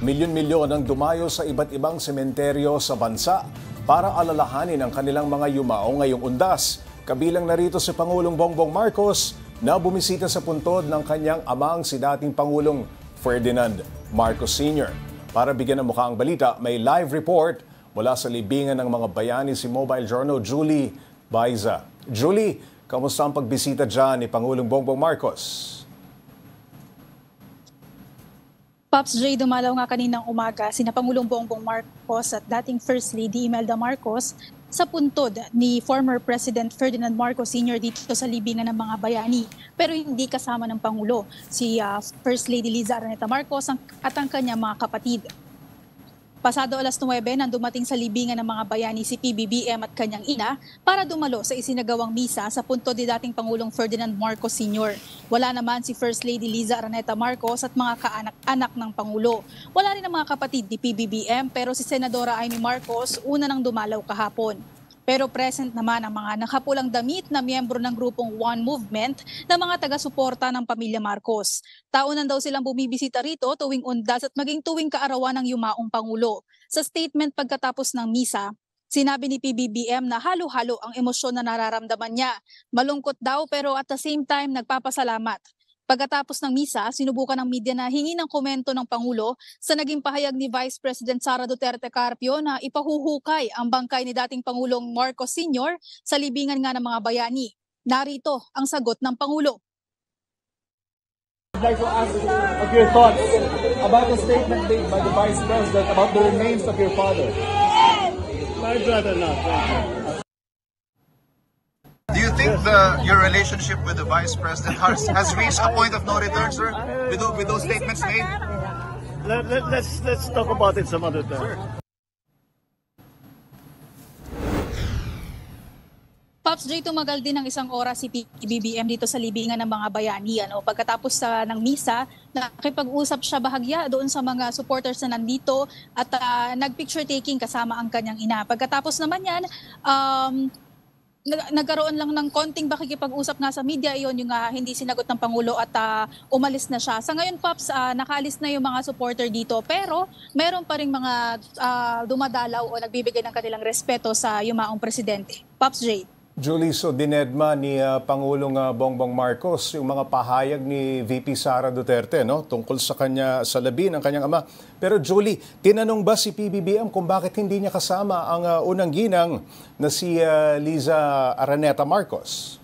Milyon-milyon ang dumayo sa iba't ibang sementeryo sa bansa para alalahanin ang kanilang mga yumao ngayong undas. Kabilang narito si Pangulong Bongbong Marcos na bumisita sa puntod ng kanyang amang si dating Pangulong Ferdinand Marcos Sr. Para bigyan ng mukha ang balita, may live report mula sa libingan ng mga bayani si Mobile Journal Julie Baiza. Julie, kamusta ang pagbisita dyan ni Pangulong Bongbong Marcos? Pops J, dumalaw nga kaninang umaga sina Pangulong Bongbong Marcos at dating First Lady Imelda Marcos sa puntod ni former President Ferdinand Marcos Sr. dito sa libingan ng mga bayani. Pero hindi kasama ng Pangulo si First Lady Liza Araneta Marcos at ang kanyang mga kapatid. Pasado alas 9 nang dumating sa libingan ng mga bayani si PBBM at kanyang ina para dumalo sa isinagawang misa sa puntod ni dating Pangulong Ferdinand Marcos Sr. Wala naman si First Lady Liza Araneta Marcos at mga kaanak-anak ng Pangulo. Wala rin ang mga kapatid ni PBBM pero si Senadora Amy Marcos una nang dumalaw kahapon. Pero present naman ang mga nakapulang damit na miyembro ng grupong One Movement na mga taga-suporta ng pamilya Marcos. Taunan daw silang bumibisita rito tuwing undas at maging tuwing kaarawan ng yumaong Pangulo. Sa statement pagkatapos ng misa, sinabi ni PBBM na halo-halo ang emosyon na nararamdaman niya. Malungkot daw pero at the same time nagpapasalamat. Pagkatapos ng misa, sinubukan ng media na hingi ng komento ng Pangulo sa naging pahayag ni Vice President Sara Duterte Carpio na ipahuhukay ang bangkay ni dating Pangulong Marcos Sr. sa libingan nga ng mga bayani. Narito ang sagot ng Pangulo. I'd like to ask of your thoughts about the statement made by the Vice President about the remains of your father. I'd rather not. Do you think your relationship with the Vice President has reached a point of no return, sir, with those statements made? Let's talk about it some other time. Pops J, tumagal din ng isang oras si PBBM dito sa libingan ng mga bayani. Pagkatapos ng misa, nakipag-usap siya bahagya doon sa mga supporters na nandito at nag-picture taking kasama ang kanyang ina. Pagkatapos naman yan, nagkaroon lang ng konting pakikipag-usap nga sa media, iyon yung hindi sinagot ng Pangulo at umalis na siya. Sa ngayon, Pops, nakaalis na yung mga supporter dito pero meron pa rin mga dumadalaw o nagbibigay ng kanilang respeto sa yumaong presidente. Pops J. Julie, so dinedma ni Pangulong Bongbong Marcos yung mga pahayag ni VP Sara Duterte tungkol sa labi ng kanyang ama. Pero Julie, tinanong ba si PBBM kung bakit hindi niya kasama ang unang ginang na si Liza Araneta Marcos?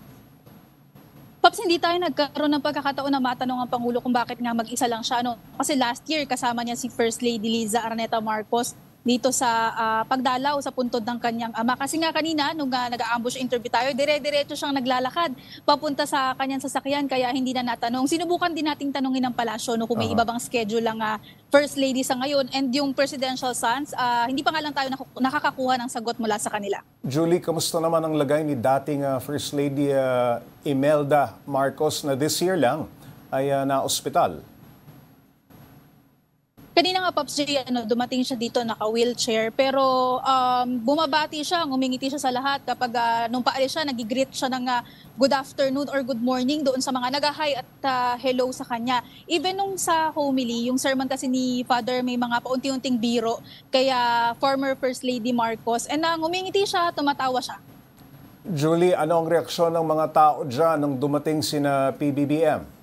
Pops, hindi tayo nagkaroon ng pagkakataon na matanong ang Pangulo kung bakit nga mag-isa lang siya. Kasi last year kasama niya si First Lady Liza Araneta Marcos dito sa pagdalaw sa puntod ng kanyang ama. Kasi nga kanina, nung nag-ambush interview tayo, dire-diretso siyang naglalakad papunta sa kanyang sasakyan, kaya hindi na natanong. Sinubukan din nating tanongin ng palasyo kung may iba bang schedule lang First Lady sa ngayon. And yung presidential sons, hindi pa nga lang tayo nakakakuha ng sagot mula sa kanila. Julie, kamusta naman ang lagay ni dating First Lady Imelda Marcos na this year lang ay na-ospital? Kanina nga, Pops J, dumating siya dito naka-wheelchair pero bumabati siya, ngumingiti siya sa lahat. Kapag nung paalis siya, nag-greet siya ng good afternoon or good morning doon sa mga nag-hi at hello sa kanya. Even nung sa homily, yung sermon kasi ni Father may mga paunti-unting biro, kaya former First Lady Marcos, and ngumingiti siya, tumatawa siya. Julie, ano ang reaksyon ng mga tao dyan nung dumating sina PBBM?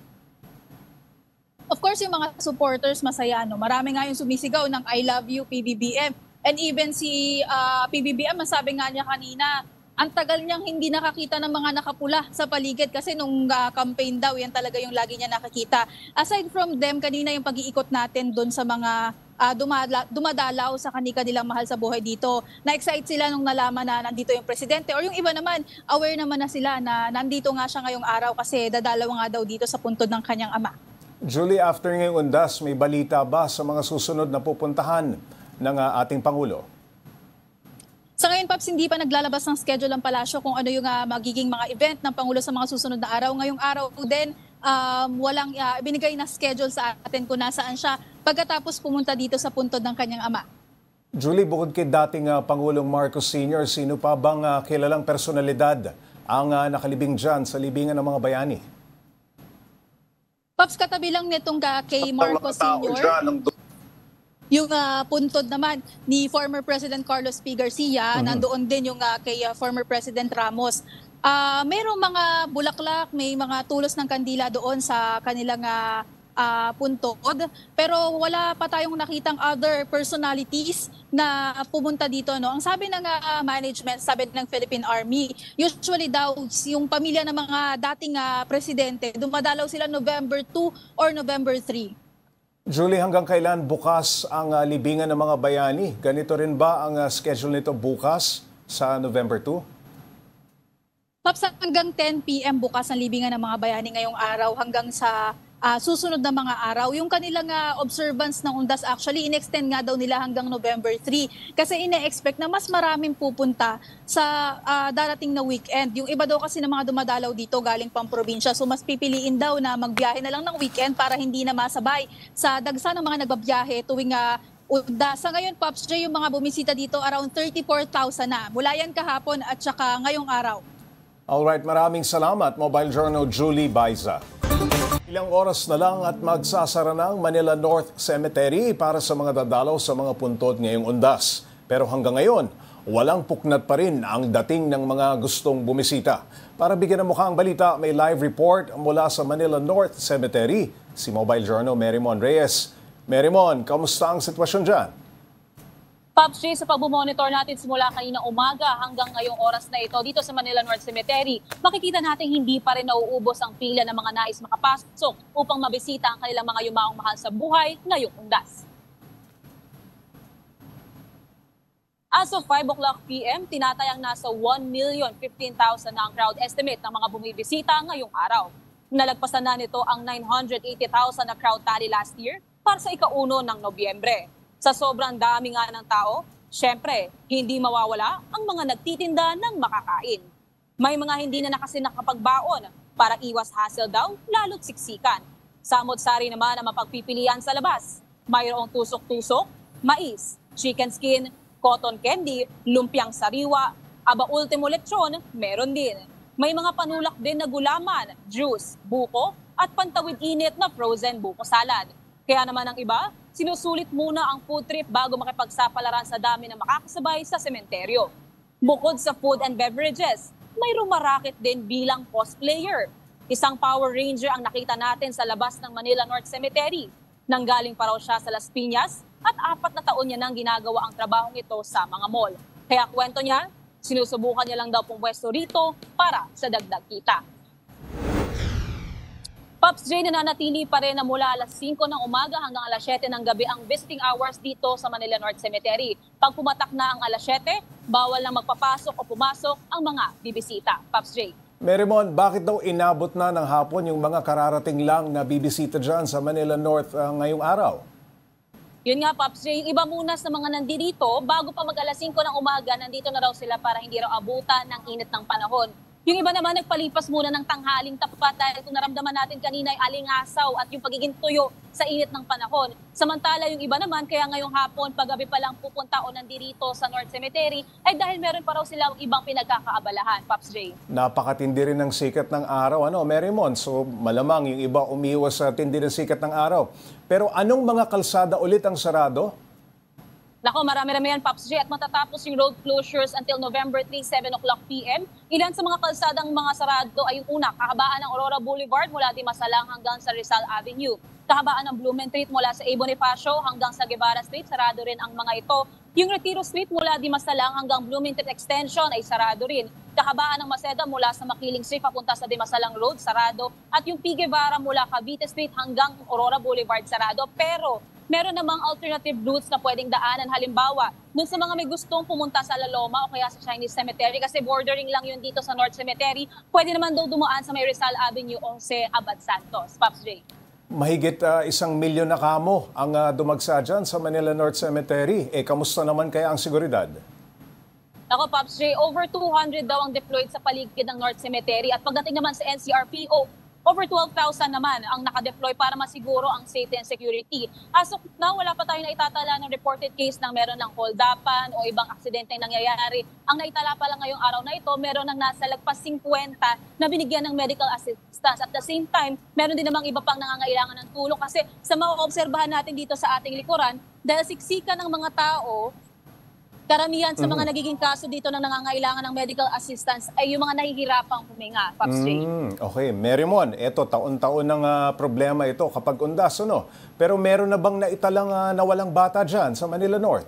Of course, yung mga supporters masaya. Marami nga yung sumisigaw ng I love you, PBBM. And even si PBBM, masabi nga niya kanina, ang tagal niyang hindi nakakita ng mga nakapula sa paligid kasi nung campaign daw, yan talaga yung lagi niya nakakita. Aside from them, kanina yung pag-iikot natin doon sa mga dumadalaw sa kanilang mahal sa buhay dito. Na-excite sila nung nalaman na nandito yung presidente, or yung iba naman, aware naman na sila na nandito nga siya ngayong araw kasi dadalaw nga daw dito sa puntod ng kanyang ama. Julie, after ngayong undas, may balita ba sa mga susunod na pupuntahan ng ating Pangulo? Sa ngayon, Pops, hindi pa naglalabas ng schedule ang palasyo kung ano yung magiging mga event ng Pangulo sa mga susunod na araw. Ngayong araw din, walang binigay na schedule sa atin kung nasaan siya pagkatapos pumunta dito sa puntod ng kanyang ama. Julie, bukod kay dating Pangulong Marcos Sr., sino pa bang kilalang personalidad ang nakalibing dyan sa libingan ng mga bayani? Pops, katabi lang nitong kay Marcos Sr., Yung puntod naman ni former President Carlos P. Garcia, nandoon din yung kay former President Ramos. Mayroong mga bulaklak, may mga tulos ng kandila doon sa kanilang puntod. Pero wala pa tayong nakitang other personalities na pumunta dito. No? Ang sabi ng management, sabi ng Philippine Army, usually daw yung pamilya ng mga dating presidente, dumadalaw sila November 2 or November 3. Julie, hanggang kailan bukas ang libingan ng mga bayani? Ganito rin ba ang schedule nito bukas sa November 2? Paps, hanggang 10 p.m. bukas ang libingan ng mga bayani ngayong araw hanggang sa susunod na mga araw. Yung kanilang observance ng undas actually in-extend nga daw nila hanggang November 3 kasi ine-expect na mas maraming pupunta sa darating na weekend. Yung iba daw kasi ng mga dumadalaw dito galing pang probinsya, so mas pipiliin daw na magbiyahe na lang ng weekend para hindi na masabay sa dagsa ng mga nagbabiyahe tuwing undas. Sa ngayon, Pops J, yung mga bumisita dito around 34,000 na. Mula yan kahapon at saka ngayong araw. Alright, maraming salamat, Mobile Journal Julie Baiza. Ilang oras na lang at magsasara ng Manila North Cemetery para sa mga dadalaw sa mga puntod ngayong undas. Pero hanggang ngayon, walang puknat pa rin ang dating ng mga gustong bumisita. Para bigyan ng mukhang balita, may live report mula sa Manila North Cemetery, si Mobile Journal Merymon Reyes. Merymon, kamusta ang sitwasyon dyan? Pops J, sa pag-monitor natin simula kanina umaga hanggang ngayong oras na ito dito sa Manila North Cemetery, makikita natin hindi pa rin nauubos ang pila ng mga nais makapasok upang mabisita ang kanilang mga yumaong mahal sa buhay ngayong undas. As of 5 o'clock p.m., tinatayang nasa 1,015,000 na ang crowd estimate ng mga bumibisita ngayong araw. Nalagpasan na nito ang 980,000 na crowd tally last year para sa ika-1 ng Nobyembre. Sa sobrang dami nga ng tao, syempre, hindi mawawala ang mga nagtitinda ng makakain. May mga hindi na kasi nakapagbaon para iwas hassle daw, lalo't siksikan. Samot-sari naman ang mapagpipilian sa labas. Mayroong tusok-tusok, mais, chicken skin, cotton candy, lumpiang sariwa, aba ultimo lechon, meron din. May mga panulak din na gulaman, juice, buko, at pantawid-init na frozen buko salad. Kaya naman ang iba, sinusulit muna ang food trip bago makipagsapalaran sa dami na makakasabay sa sementeryo. Bukod sa food and beverages, may rumaraket din bilang cosplayer. Isang Power Ranger ang nakita natin sa labas ng Manila North Cemetery. Nanggaling pa raw siya sa Las Piñas at 4 na taon niya nang ginagawa ang trabahong ito sa mga mall. Kaya kwento niya, sinusubukan niya lang daw pumwesto rito para sa dagdag kita. Pops J, nananatili pa rin na mula alas 5 ng umaga hanggang alas 7 ng gabi ang visiting hours dito sa Manila North Cemetery. Pag pumatak na ang alas 7, bawal na magpapasok o pumasok ang mga bibisita. Pops J. Merymon, bakit daw inabot na ng hapon yung mga kararating lang na bibisita dyan sa Manila North ngayong araw? Yun nga, Pops J, yung iba muna sa mga nandito, bago pa mag alas 5 ng umaga, nandito na raw sila para hindi raw abutan ng init ng panahon. Yung iba naman nagpalipas muna ng tanghaling tapat dahil kung naramdaman natin kanina ay alingasaw at yung pagiging tuyo sa init ng panahon. Samantala yung iba naman kaya ngayong hapon paggabi pa lang pupunta o nandirito sa North Cemetery ay dahil meron pa raw silang ibang pinagkakaabalahan, Pops J. Napakatindi rin ng sikat ng araw, Merymon? So malamang yung iba umiwas sa tindi ng sikat ng araw. Pero anong mga kalsada ulit ang sarado? Nako, marami-rami yan, Pops J, at matatapos yung road closures until November 3, 7 o'clock p.m. Ilan sa mga kalsadang mga sarado ay yung una, kahabaan ng Aurora Boulevard mula Dimasalang hanggang sa Rizal Avenue. Kahabaan ng Blumen Street mula sa A. Bonifacio hanggang sa Guevara Street, sarado rin ang mga ito. Yung Retiro Street mula Dimasalang hanggang Blumen Street Extension ay sarado rin. Kahabaan ng Maceda mula sa Makiling Street papunta sa Dimasalang Road, sarado. At yung P. Guevara mula Cavite Street hanggang Aurora Boulevard, sarado. Pero meron namang alternative routes na pwedeng daanan. Halimbawa, dun sa mga may gustong pumunta sa La Loma o kaya sa Chinese Cemetery, kasi bordering lang yun dito sa North Cemetery, pwede naman daw dumaan sa may Rizal Avenue o sa Abad Santos. Pops J. Mahigit 1 milyon na kamo ang dumagsa dyan sa Manila North Cemetery. Kamusta naman kaya ang seguridad? Ako, Pops J, over 200 daw ang deployed sa paligid ng North Cemetery. At pagdating naman sa NCRPO, over 12,000 naman ang nakadeploy para masiguro ang safety and security. As of now, wala pa tayo na itatala ng reported case ng meron ng hold-upan o ibang aksidente nangyayari. Ang naitala pa lang ngayong araw na ito, meron ng nasa lagpas 50 na binigyan ng medical assistance. At the same time, meron din namang iba pang nangangailangan ng tulong kasi sa maobserbahan natin dito sa ating likuran, dahil siksikan ng mga tao, karamihan sa mga nagiging kaso dito ng nangangailangan ng medical assistance ay yung mga nahihirapang huminga, Pops Jay. Okay, Marymon, eto taon-taon ng problema ito kapag undas, ano? Pero meron na bang naitalang nawalang bata dyan sa Manila North?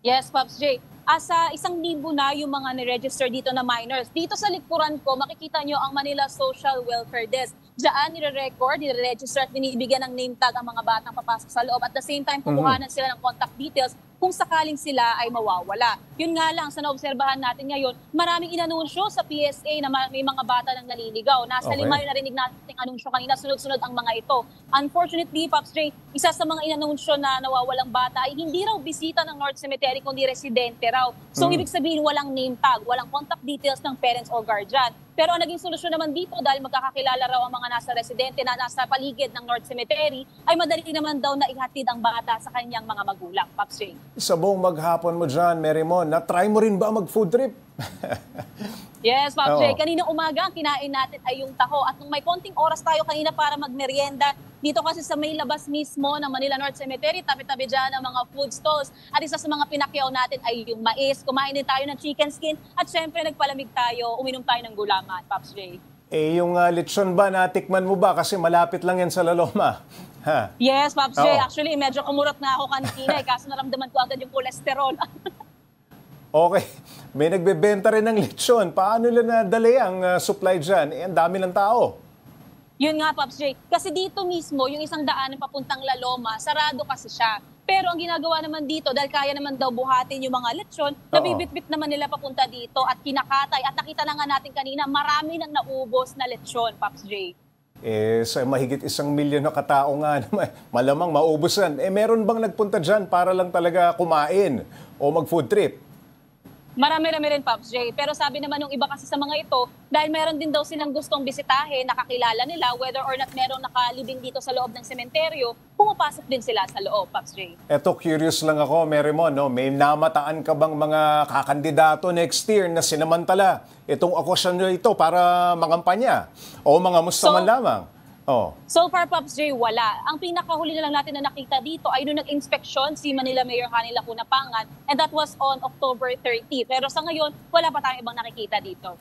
Yes, Pops Jay. Asa 1,000 na yung mga niregister dito na minors. Dito sa likuran ko, makikita nyo ang Manila Social Welfare Desk. Diyan nire-record, nire-register at binibigyan ng name tag ang mga batang papasok sa loob. At the same time, kukuhanan sila ng contact details kung sakaling sila ay mawawala. Yun nga lang, sa naobserbahan natin ngayon, maraming inanunsyo sa PSA na may mga bata nang naliligaw. Nasa 5 yung narinig natin anunsyo kanina, sunod-sunod ang mga ito. Unfortunately, Pops Jay, isa sa mga inanunsyo na nawawalang bata ay hindi raw bisita ng North Cemetery kundi residente raw. So ibig sabihin walang name tag, walang contact details ng parents o guardian. Pero ang naging solusyon naman dito dahil magkakakilala raw ang mga nasa residente na nasa paligid ng North Cemetery ay madali naman daw na ihatid ang bata sa kanyang mga magulang, Pops Jay. Sa buong maghapon mo dyan, Marymon, na-try mo rin ba mag-food trip? Yes, Pops Jay. Kanina umaga ang kinain natin ay yung taho at nung may konting oras tayo kanina para magmerienda, dito kasi sa may labas mismo ng Manila North Cemetery, tabi-tabi dyan ang mga food stalls. At isa sa mga pinakyaw natin ay yung mais. Kumain din tayo ng chicken skin at syempre nagpalamig tayo, uminom tayo ng gulaman, Pops Jay. Yung lechon ba, natikman mo ba? Kasi malapit lang yan sa Laloma. Ha? Yes, Pops Jay. Actually, medyo kumurot na ako kanina kaso naramdaman ko agad yung kolesterol. Okay. May nagbebenta rin ng lechon. Paano nila nadali ang supply dyan? Ang dami ng tao. Yun nga, Pops Jay. Kasi dito mismo, yung isang daan ng papuntang Laloma, sarado kasi siya. Pero ang ginagawa naman dito, dahil kaya naman daw buhatin yung mga lechon, nabibitbit naman nila papunta dito at kinakatay. At nakita na nga natin kanina, marami nang naubos na lechon, Pops Jay. Sa mahigit 1 milyon na katao nga, malamang maubusan. Meron bang nagpunta dyan para lang talaga kumain o mag-food trip? Marami-rami rin, Pops Jay. Pero sabi naman yung iba kasi sa mga ito, dahil meron din daw silang gustong bisitahin, nakakilala nila, whether or not merong nakalibing dito sa loob ng sementeryo, pumapasok din sila sa loob, Pops Jay. Eto, curious lang ako, Marymon, no? May namataan ka bang mga kakandidato next year na sinamantala itong okasyon nyo ito para mangampanya? O mga mustaman lamang? So far, Pops Jay, wala. Ang pinakahuli na lang natin na nakita dito ay nung nag-inspeksyon si Manila Mayor Hani Lacuna Pangan, and that was on October 30. Pero sa ngayon, wala pa tayong ibang nakikita dito.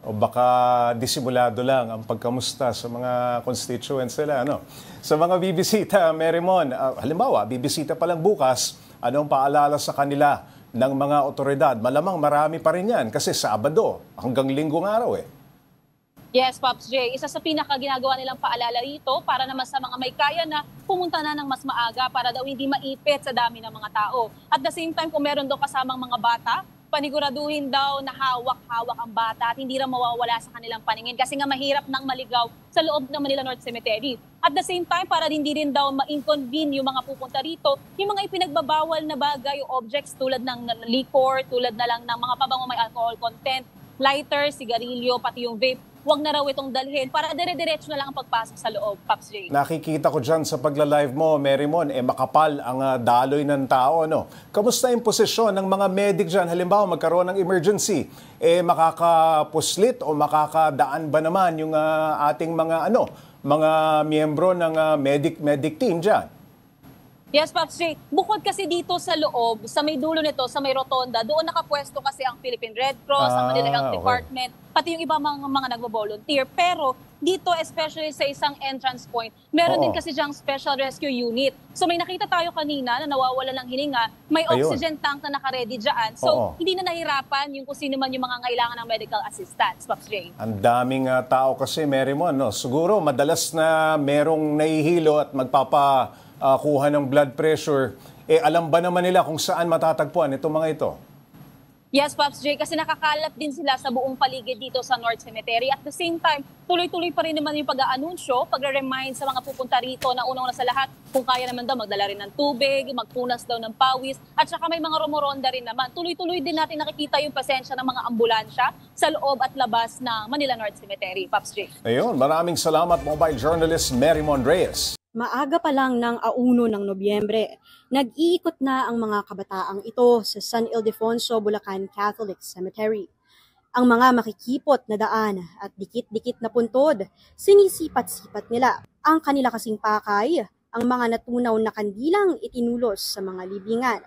O baka disimulado lang ang pagkamusta sa mga constituents nila, ano? Sa mga bibisita, Marymon, halimbawa, bibisita pa lang bukas, anong paalala sa kanila ng mga otoridad? Malamang marami pa rin yan kasi Sabado hanggang Linggong araw Yes, Pops Jay. Isa sa pinaka-ginagawa nilang paalala rito para naman sa mga may kaya na pumunta na ng mas maaga para daw hindi maipit sa dami ng mga tao. At the same time, kung meron daw kasamang mga bata, paniguraduhin daw na hawak-hawak ang bata at hindi rin mawawala sa kanilang paningin kasi nga mahirap nang maligaw sa loob ng Manila North Cemetery. At the same time, para hindi rin daw ma-inconvene yung mga pupunta rito, yung mga ipinagbabawal na bagay o objects tulad ng liquor, tulad na lang ng mga pabango may alcohol content, lighter, sigarilyo, pati yung vape, huwag na raw itong dalhin para dire-diretso na lang ang pagpasok sa loob, Pops Jay. Nakikita ko dyan sa pagla-live mo, Marymon, makapal ang daloy ng tao. Ano? Kamusta yung posisyon ng mga medic dyan? Halimbawa, magkaroon ng emergency. Makakapuslit o makakadaan ba naman yung ating mga miyembro ng medic team dyan? Yes, Pops Jay. Bukod kasi dito sa loob, sa may dulo nito, sa may rotonda, doon nakapwesto kasi ang Philippine Red Cross, ang Manila Health Department, pati yung iba mga nagvo-volunteer. Pero dito, especially sa isang entrance point, meron din kasi diyang special rescue unit. So may nakita tayo kanina na nawawala ng hininga, may oxygen tank na naka-ready dyan. So hindi na nahirapan yung kung sino man yung mga kailangan ng medical assistance, Pops Jay. Ang daming tao kasi, Marymon, no? Siguro madalas na merong nahihilo at kuha ng blood pressure, alam ba naman nila kung saan matatagpuan itong mga ito? Yes, Pops J, kasi nakakalat din sila sa buong paligid dito sa North Cemetery. At the same time, tuloy-tuloy pa rin naman yung pag-aanunsyo, pag-remind sa mga pupunta rito na unang sa lahat, kung kaya naman daw magdala rin ng tubig, magpunas daw ng pawis, at saka may mga rumoronda rin naman. Tuloy-tuloy din natin nakikita yung presensya ng mga ambulansya sa loob at labas ng Manila North Cemetery. Pops J. Ayun, maraming salamat mobile journalist Mary Reyes. Maaga pa lang ng 1 ng Nobyembre, nag-iikot na ang mga kabataang ito sa San Ildefonso, Bulacan Catholic Cemetery. Ang mga makikipot na daan at dikit-dikit na puntod, sinisipat-sipat nila. Ang kanila kasing pakay, ang mga natunaw na kandilang itinulos sa mga libingan.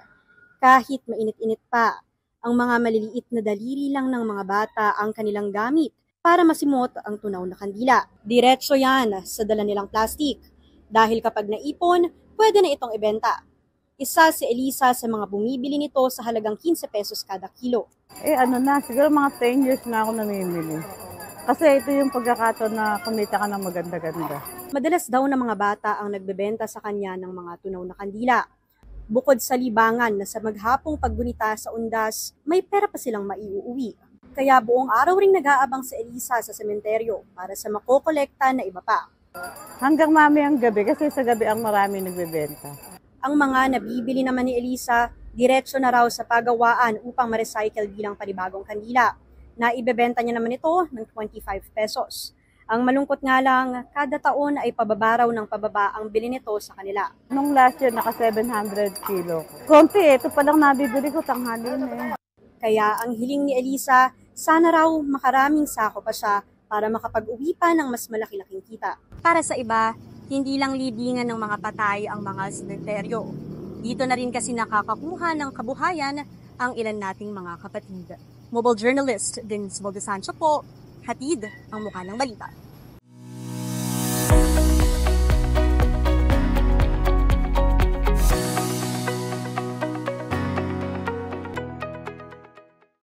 Kahit mainit-init pa, ang mga maliliit na daliri lang ng mga bata ang kanilang gamit para masimot ang tunaw na kandila. Diretso yan sa dala nilang plastik. Dahil kapag naipon, pwede na itong ibenta. Isa si Elisa sa mga bumibili nito sa halagang 15 pesos kada kilo. Siguro mga 10 years na ako namimili. Kasi ito yung pagkakataon na kumita ka ng maganda-ganda. Madalas daw ng mga bata ang nagbebenta sa kanya ng mga tunaw na kandila. Bukod sa libangan na sa maghapong paggunita sa undas, may pera pa silang maiuuwi. Kaya buong araw ring nag-aabang si Elisa sa sementeryo para sa makokolekta na iba pa. Hanggang mamayang gabi kasi sa gabi ang marami nagbebenta. Ang mga nabibili naman ni Elisa, diretso na raw sa pagawaan upang ma-recycle bilang panibagong kandila. Naibebenta niya naman ito ng 25 pesos. Ang malungkot nga lang, kada taon ay pababa raw ng pababa ang bili nito sa kanila. Nung last year, naka 700 kilo. Konti, ito palang nabibili ko, tanghali na eh. Kaya ang hiling ni Elisa, sana raw makaraming sako pa siya para makapag-uwi pa ng mas malaki-laking kita. Para sa iba, hindi lang libingan ng mga patay ang mga sementeryo. Dito na rin kasi nakakakuha ng kabuhayan ang ilan nating mga kapatid. Mobile journalist Denise Baldesancho po, hatid ang mukha ng balita.